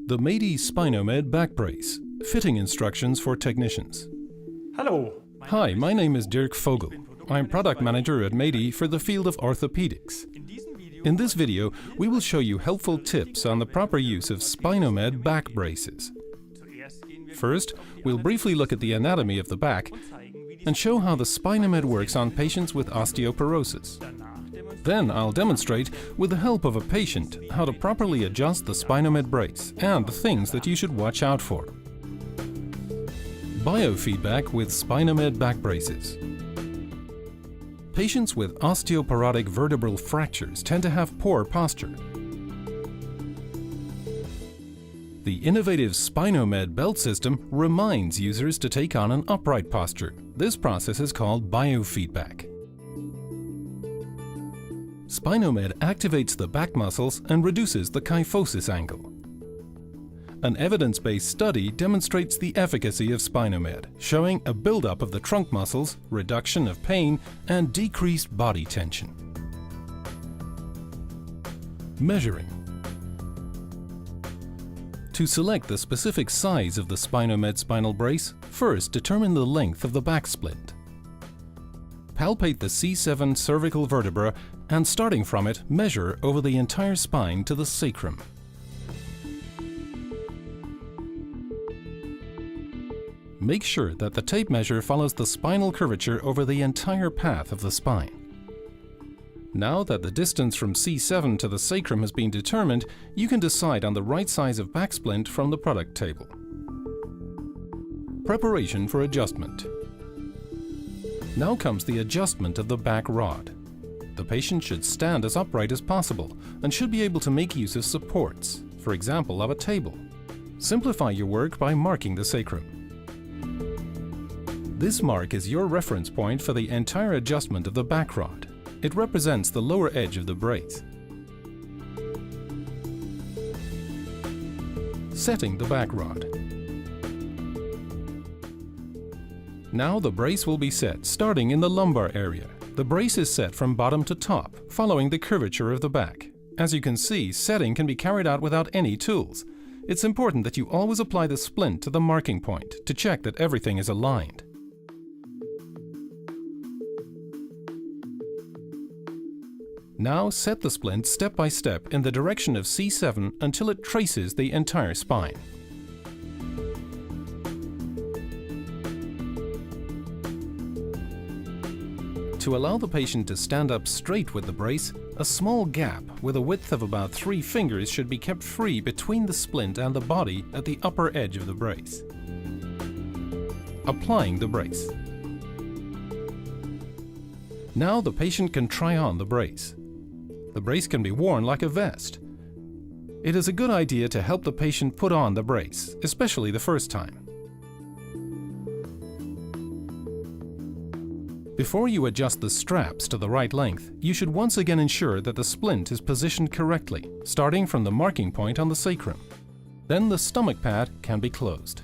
The medi Spinomed back brace. Fitting instructions for technicians. Hello. Hi, my name is Dirk Vogel. I'm product manager at medi for the field of orthopedics. In this video, we will show you helpful tips on the proper use of Spinomed back braces. First, we'll briefly look at the anatomy of the back and show how the Spinomed works on patients with osteoporosis. Then I'll demonstrate, with the help of a patient, how to properly adjust the Spinomed brace and the things that you should watch out for. Biofeedback with Spinomed back braces. Patients with osteoporotic vertebral fractures tend to have poor posture. The innovative Spinomed belt system reminds users to take on an upright posture. This process is called biofeedback. Spinomed activates the back muscles and reduces the kyphosis angle. An evidence-based study demonstrates the efficacy of Spinomed, showing a buildup of the trunk muscles, reduction of pain, and decreased body tension. Measuring. To select the specific size of the Spinomed spinal brace, first determine the length of the back splint. Palpate the C7 cervical vertebra and, starting from it, measure over the entire spine to the sacrum. Make sure that the tape measure follows the spinal curvature over the entire path of the spine. Now that the distance from C7 to the sacrum has been determined, you can decide on the right size of back splint from the product table. Preparation for adjustment. Now comes the adjustment of the back rod. The patient should stand as upright as possible and should be able to make use of supports, for example of a table. Simplify your work by marking the sacrum. This mark is your reference point for the entire adjustment of the back rod. It represents the lower edge of the brace. Setting the back rod. Now the brace will be set starting in the lumbar area. The brace is set from bottom to top, following the curvature of the back. As you can see, setting can be carried out without any tools. It's important that you always apply the splint to the marking point to check that everything is aligned. Now set the splint step by step in the direction of C7 until it traces the entire spine. To allow the patient to stand up straight with the brace, a small gap with a width of about 3 fingers should be kept free between the splint and the body at the upper edge of the brace. Applying the brace. Now the patient can try on the brace. The brace can be worn like a vest. It is a good idea to help the patient put on the brace, especially the first time. Before you adjust the straps to the right length, you should once again ensure that the splint is positioned correctly, starting from the marking point on the sacrum. Then the stomach pad can be closed.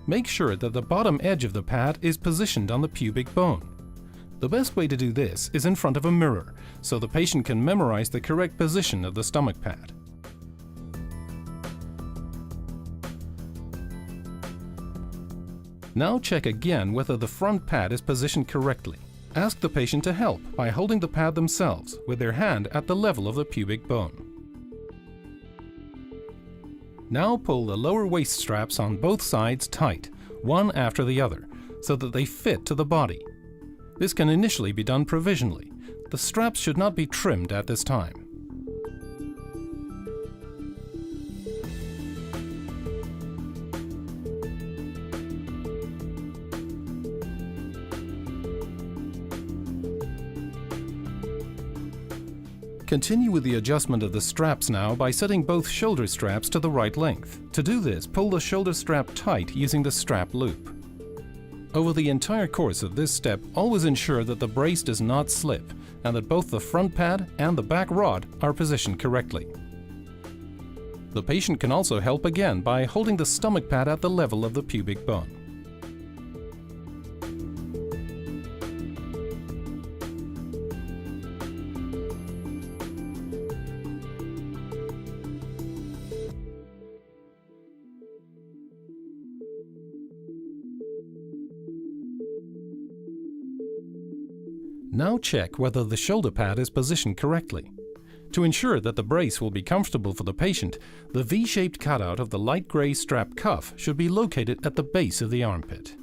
Make sure that the bottom edge of the pad is positioned on the pubic bone. The best way to do this is in front of a mirror, so the patient can memorize the correct position of the stomach pad. Now check again whether the front pad is positioned correctly. Ask the patient to help by holding the pad themselves with their hand at the level of the pubic bone. Now pull the lower waist straps on both sides tight, one after the other, so that they fit to the body. This can initially be done provisionally. The straps should not be trimmed at this time. Continue with the adjustment of the straps now by setting both shoulder straps to the right length. To do this, pull the shoulder strap tight using the strap loop. Over the entire course of this step, always ensure that the brace does not slip and that both the front pad and the back rod are positioned correctly. The patient can also help again by holding the stomach pad at the level of the pubic bone. Now check whether the shoulder pad is positioned correctly. To ensure that the brace will be comfortable for the patient, the V-shaped cutout of the light gray strap cuff should be located at the base of the armpit.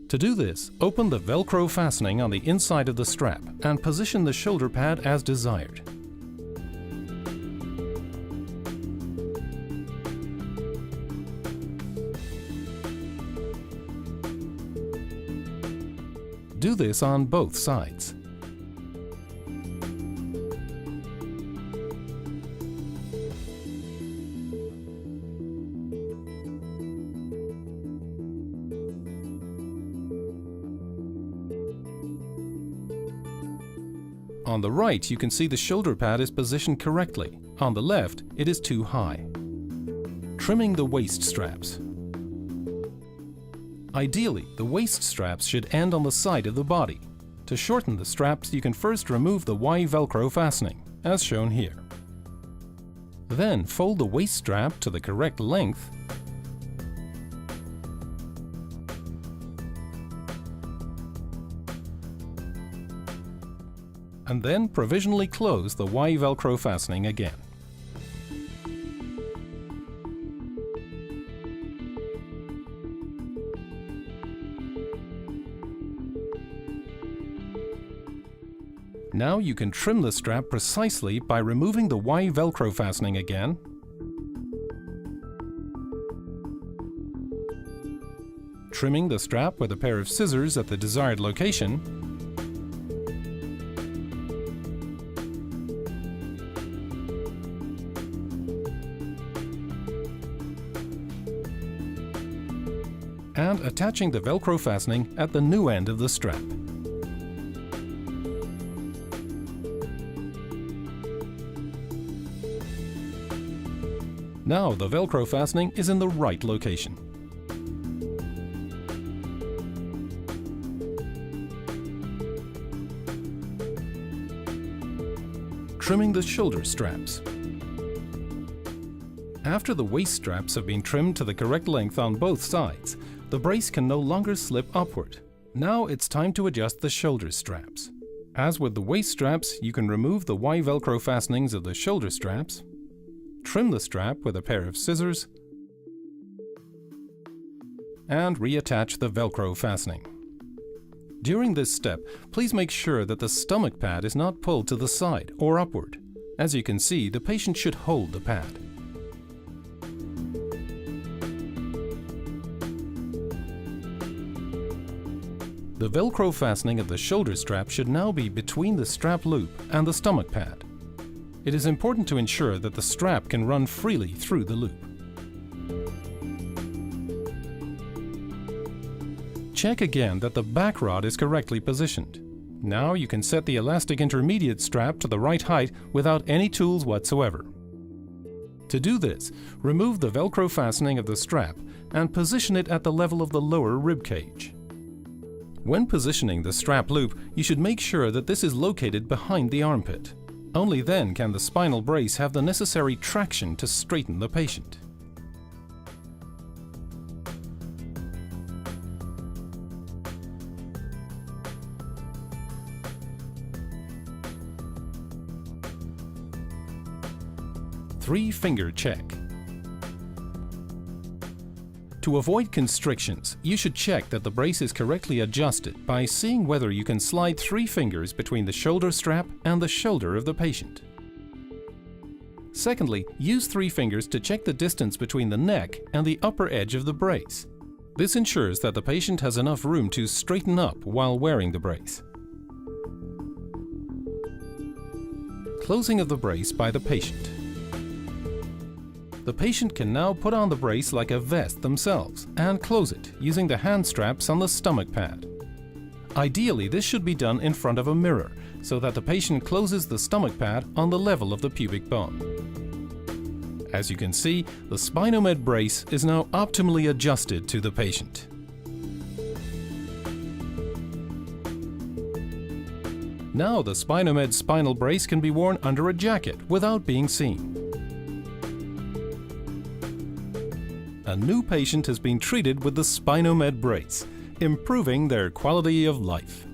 To do this, open the Velcro fastening on the inside of the strap and position the shoulder pad as desired. Do this on both sides. On the right, you can see the shoulder pad is positioned correctly. On the left, it is too high. Trimming the waist straps. Ideally, the waist straps should end on the side of the body. To shorten the straps, you can first remove the Y Velcro fastening, as shown here. Then fold the waist strap to the correct length and then provisionally close the Y Velcro fastening again. Now you can trim the strap precisely by removing the Y Velcro fastening again, trimming the strap with a pair of scissors at the desired location, and attaching the Velcro fastening at the new end of the strap. Now the Velcro fastening is in the right location. Trimming the shoulder straps. After the waist straps have been trimmed to the correct length on both sides, the brace can no longer slip upward. Now it's time to adjust the shoulder straps. As with the waist straps, you can remove the Y Velcro fastenings of the shoulder straps, trim the strap with a pair of scissors, and reattach the Velcro fastening. During this step, please make sure that the stomach pad is not pulled to the side or upward. As you can see, the patient should hold the pad. The Velcro fastening of the shoulder strap should now be between the strap loop and the stomach pad. It is important to ensure that the strap can run freely through the loop. Check again that the back rod is correctly positioned. Now you can set the elastic intermediate strap to the right height without any tools whatsoever. To do this, remove the Velcro fastening of the strap and position it at the level of the lower rib cage. When positioning the strap loop, you should make sure that this is located behind the armpit. Only then can the spinal brace have the necessary traction to straighten the patient. Three-finger check. To avoid constrictions, you should check that the brace is correctly adjusted by seeing whether you can slide 3 fingers between the shoulder strap and the shoulder of the patient. Secondly, use 3 fingers to check the distance between the neck and the upper edge of the brace. This ensures that the patient has enough room to straighten up while wearing the brace. Closing of the brace by the patient. The patient can now put on the brace like a vest themselves and close it using the hand straps on the stomach pad. Ideally, this should be done in front of a mirror so that the patient closes the stomach pad on the level of the pubic bone. As you can see, the Spinomed brace is now optimally adjusted to the patient. Now the Spinomed spinal brace can be worn under a jacket without being seen. A new patient has been treated with the Spinomed brace, improving their quality of life.